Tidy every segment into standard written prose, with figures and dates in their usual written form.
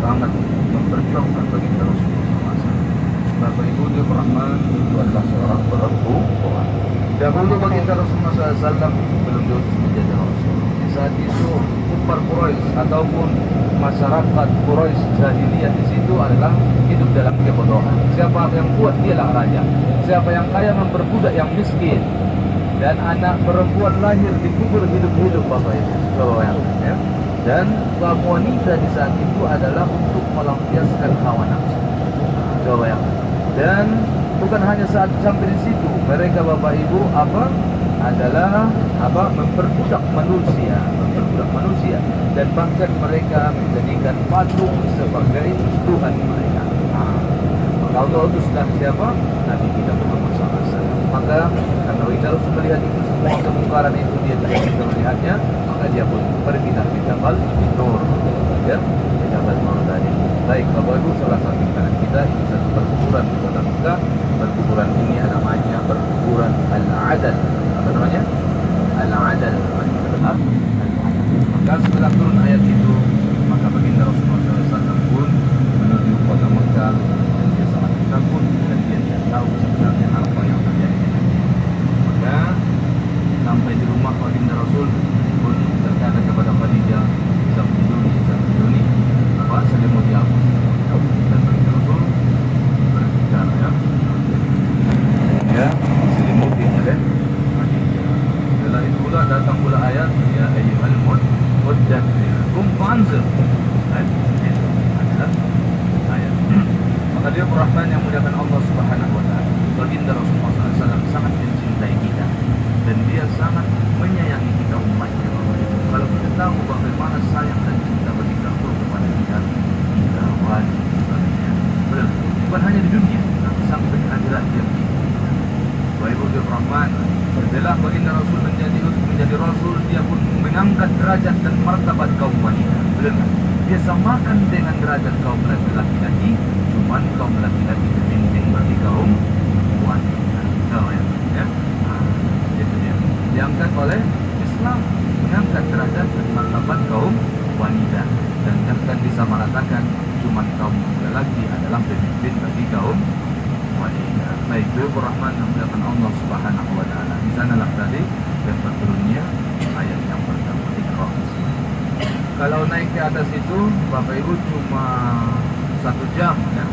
sangat memperjuangkan baginda Rasulullah SAW. Bapak Ibu dirahman, itu adalah seorang perempuan. Dahulu baginda Rasulullah SAW belum diutus menjadi Rasul. Di saat itu kumpar Quraisy ataupun masyarakat Quraisy jahiliyah di situ adalah hidup dalam kebodohan. Siapa yang kuat dialah raja. Siapa yang kaya memperbudak yang miskin. Dan anak perempuan lahir dikubur hidup-hidup Bapak Ibu. Coba bayangkan ya. Dan kaum wanita di saat itu adalah untuk melampiaskan hawa nafsu. Coba bayangkan. Dan bukan hanya saat sampai di situ, mereka Bapak Ibu adalah memperbudak manusia, dan bahkan mereka menjadikan patung sebagai Tuhan mereka. Maka Allah utuslah siapa? Nabi kita Muhammad SAW. Maka karena kita harus melihat itu semua kemungkaran itu dia tidak bisa melihatnya, maka dia pun berpindah di Jabal Nur, ya, di Jabal Nur tadi. Baik, Bapak Ibu, salah satu kanan kita ini satu perkuburan di kota Mekah. Perkuburan ini namanya perkuburan Al-Adal. Apa namanya? Al-Adal. Maka setelah turun ayat itu, maka baginda Rasulullah SAW pun menuju kota Mekah, dan dia sangat takut dan dia tidak tahu sebenarnya apa yang terjadi dengan dia. Maka sampai di rumah baginda Rasul pun berkata kepada Khadijah, "Zamiluni, apa selimuti aku." Dan baginda Rasul berbicara ya, sehingga selimuti oleh Khadijah. Setelah itu pula datang pula ayat, "Ya ayyuhal muddaththir qum fanzir." Itu adalah ayat. Maka dia rahman yang muliakan Allah Subhanahu wa taala. Baginda Rasulullah SAW sangat mencintai kita dan dia sangat menyayangi kita umatnya. Kalau kita tahu bagaimana sayang dan cinta baginda Rasul kepada kita sebagainya. Bukan hanya di dunia, tapi sampai di akhirat dia. Wa ibu rahman, setelah baginda Rasul menjadi Rasul, dia pun mengangkat derajat dan martabat kaum wanita. Benar? Dia samakan dengan derajat kaum laki-laki, cuman kaum laki-laki terbimbing bagi kaum wanita. Tahu ya? Itu dia. Diangkat oleh Islam, mengangkat derajat dan martabat kaum wanita, dan akan disamaratakan cuman kaum lelaki adalah pemimpin bagi kaum wanita. Baik, Bapak Rahman yang muliakan Allah Subhanahu wa taala. Di sanalah tadi tempat turunnya ayat yang pertama di Qur'an. Kalau naik ke atas itu Bapak Ibu cuma 1 jam ya.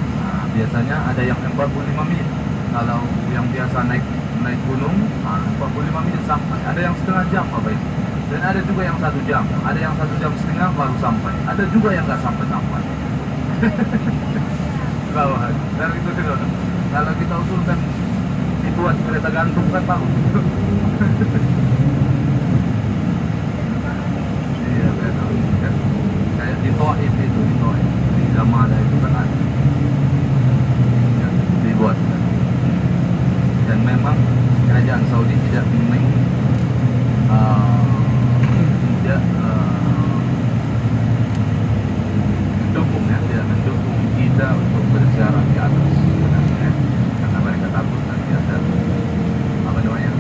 Biasanya ada yang 45 menit. Kalau yang biasa naik gunung 45 menit sampai. Ada yang setengah jam Bapak Ibu. Dan ada juga yang 1 jam. Ada yang 1 jam setengah baru sampai. Ada juga yang nggak sampai. Dan itu tidak. Kalau kita usulkan dibuat kereta gantung kan bagus. Iya benar. Kayak di Taif itu, di Gamada itu kan ada. Ya, dibuat. Dan memang kerajaan Saudi tidak mendukung kita untuk berziarah di atas sebenarnya, karena mereka takut nanti ada yang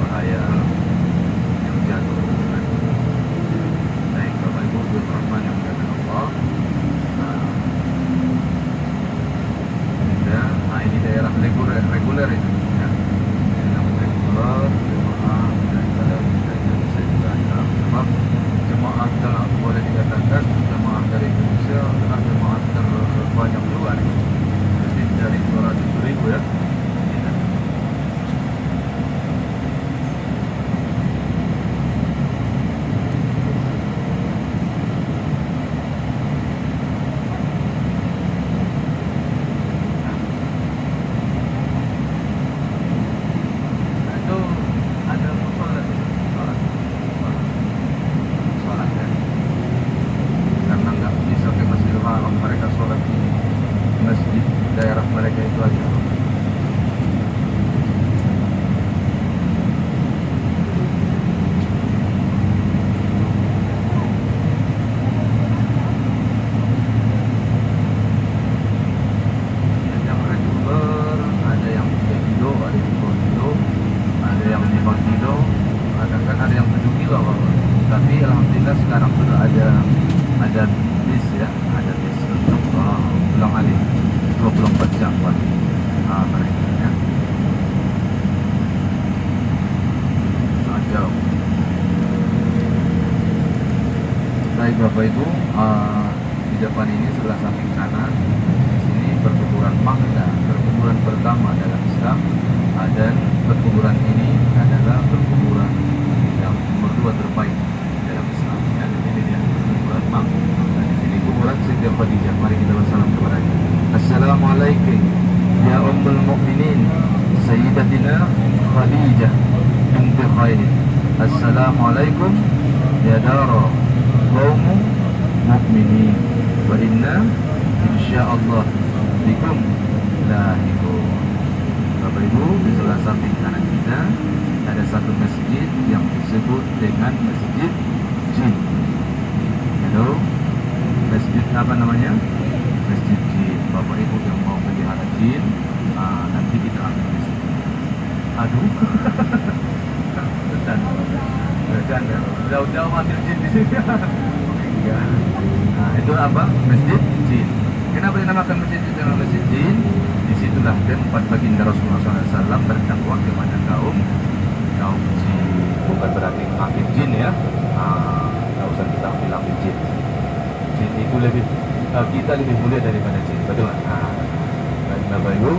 bahaya yang jatuh. Baik Bapak Ibu Rahman yang muliakan Allah. Ini daerah reguler itu ya. Ini namanya reguler jemaah daripada Indonesia juga ada. Sebab jemaah kalau boleh dikatakan jemaah dari Indonesia adalah jemaah terbanyak juga nih. Lebih dari 200.000 ya. Tapi alhamdulillah sekarang sudah ada ada bis ya, ada bis untuk pulang alik 24 jam buat mereka ya. Jauh. Baik Bapak Ibu, di depan ini sebelah samping kanan, di sini perkuburan Mahda, perkuburan pertama dalam Islam, dan perkuburan ini adalah perkuburan yang nomor 2 terbaik dalam Islam. Ya, ini dia perkuburan Mahda. Dan di sini kuburan Siti Khadijah. Mari kita bersalam kepadanya. Assalamualaikum ya Ummul Mukminin Sayyidatina Khadijah binti Khailid. Assalamualaikum ya Dara Qaumu Mukminin wa inna insyaallah bikum lahiqun. Bapak Ibu, di sebelah samping kanan kita ada satu masjid yang disebut dengan Masjid Jin. Halo, masjid apa namanya? Masjid Jin. Bapak Ibu yang mau pelihara jin, nanti kita ambil di sini. Aduh, bercanda. Jauh-jauh ambil jin di sini. Ya. Nah, itu apa? Masjid Jin. Kenapa dinamakan masjid Jin dengan Masjid Jin? Disitulah tempat baginda Rasulullah SAW berdakwah kepada kaum jin. Bukan berarti ambil jin ya. Nggak usah kita ambil jin. Jin itu kita lebih mulia daripada jin, betul nggak? Bapak Ibu,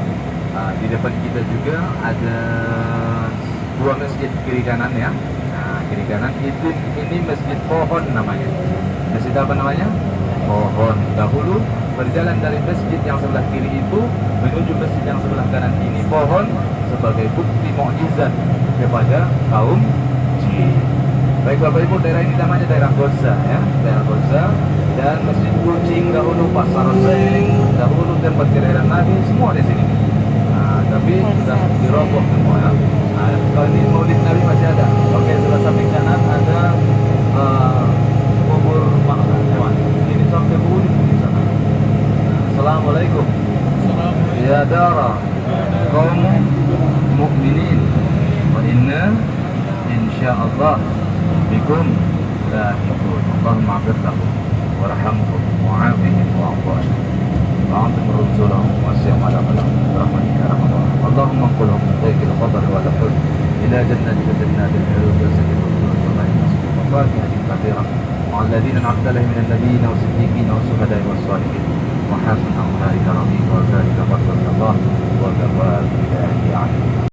di depan kita juga ada 2 masjid kiri kanan ya. Kiri kanan ini masjid pohon namanya. Masjid apa namanya? Pohon. Dahulu berjalan dari masjid yang sebelah kiri itu menuju masjid yang sebelah kanan ini pohon sebagai bukti mukjizat kepada kaum jin. Baik Bapak Ibu, daerah ini namanya daerah Gaza ya, daerah Gaza. Dan Masjid Kucing dahulu, Pasar Zeng dahulu, tempat kelahiran Nabi, semua di sini. Tapi sudah diroboh semua ya. Kalau ini Maulid Nabi masih ada. Oke, sebelah samping kanan ada kubur Mahda hewan. Ini sampai budi di sana. Assalamualaikum. Ya Dara Qaum Mukminin wa inna insyaallah bikum lahiqun. Allahumma ighfir lahum warhamhum wa'afihim wa'fu anhum wa'antum rusulahum wasi'hum ala malam rahmatika ya rahman rahim. Allahumma qulhum taykil qadar wa laqul ila jannatika jannatil khulud wa sakinatul wa rahmatika wa fakihatin katsirah ma'al ladzina an'amta 'alaihim minan nabiyyin was siddiqin was syuhada'i was shalihin wa hasuna ulaika rafiqa wa zalika fadlullah wa kafa billahi alim.